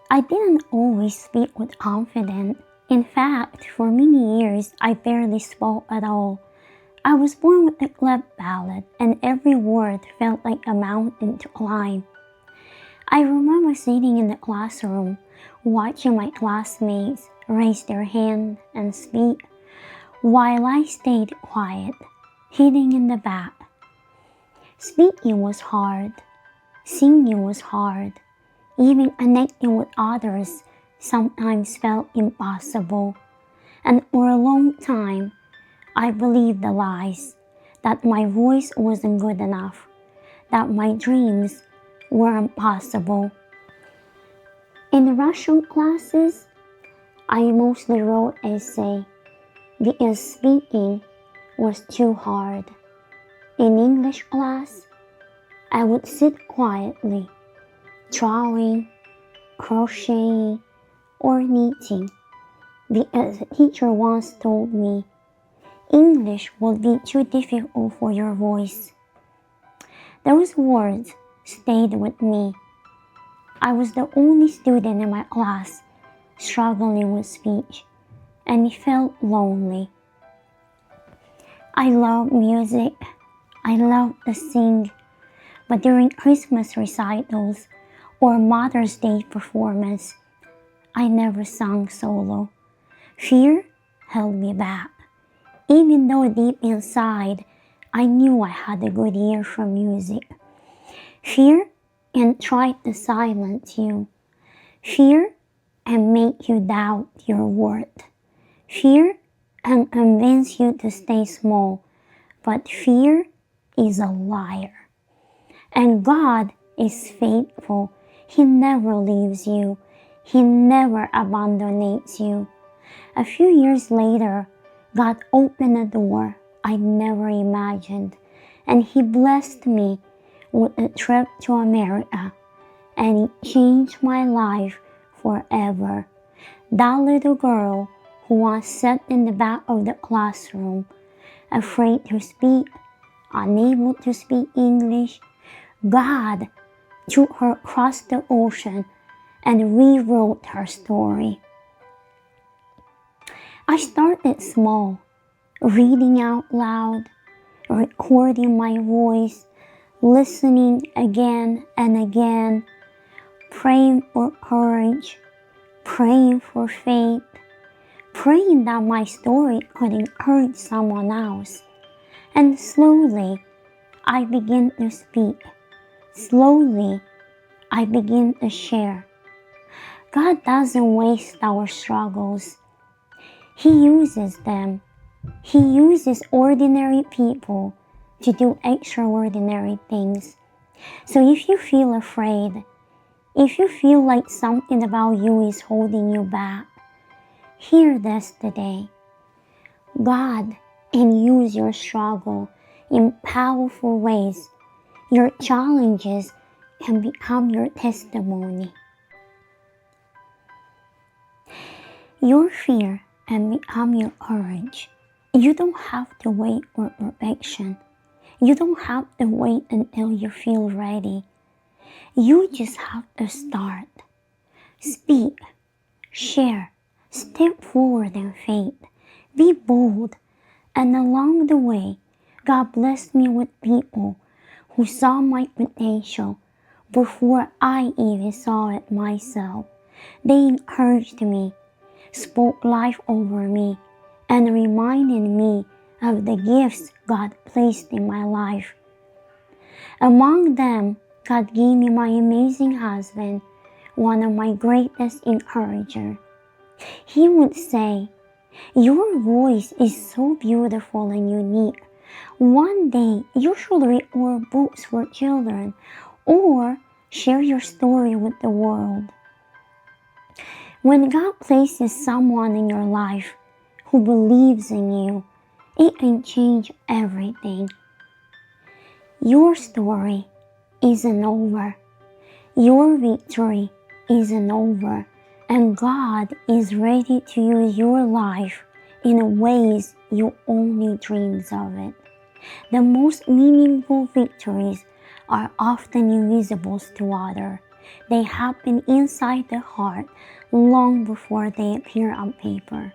I didn't always speak with confidence. In fact, for many years, I barely spoke at all. I was born with a cleft palate, and every word felt like a mountain to climb. I remember sitting in the classroom, watching my classmates raise their hand and speak, while I stayed quiet, hiding in the back. Speaking was hard. Singing was hard. Even connecting with others sometimes felt impossible. And for a long time, I believed the lies, that my voice wasn't good enough, that my dreams were impossible. In Russian classes, I mostly wrote essays because speaking was too hard. In English class, I would sit quietly, drawing, crocheting, or knitting, because a teacher once told me, English will be too difficult for your voice. Those words stayed with me. I was the only student in my class struggling with speech, and it felt lonely. I love music. I love to sing, but during Christmas recitals or Mother's Day performance, I never sang solo. Fear held me back. Even though deep inside, I knew I had a good ear for music. Fear can try to silence you. Fear can make you doubt your worth. Fear can convince you to stay small, but fear is a liar. And God is faithful. He never leaves you. He never abandons you. A few years later, God opened a door I never imagined, and He blessed me with a trip to America, and it changed my life forever. That little girl who once sat in the back of the classroom, afraid to speak, unable to speak English, God took her across the ocean and rewrote her story. I started small, reading out loud, recording my voice, listening again and again, praying for courage, praying for faith, praying that my story could encourage someone else. And slowly, I began to speak. Slowly, I begin to share. God doesn't waste our struggles. He uses them. He uses ordinary people to do extraordinary things. So if you feel afraid, if you feel like something about you is holding you back, hear this today. God can use your struggle in powerful ways. Your challenges can become your testimony. Your fear can become your courage. You don't have to wait for perfection. You don't have to wait until you feel ready. You just have to start. Speak, share, step forward in faith. Be bold. And along the way, God blessed me with people who saw my potential before I even saw it myself. They encouraged me, spoke life over me, and reminded me of the gifts God placed in my life. Among them, God gave me my amazing husband, one of my greatest encouragers. He would say, "Your voice is so beautiful and unique. One day you should read more books for children or share your story with the world." When God places someone in your life who believes in you, it can change everything. Your story isn't over. Your victory isn't over. And God is ready to use your life in ways you only dreamed of it. The most meaningful victories are often invisible to others. They happen inside the heart long before they appear on paper.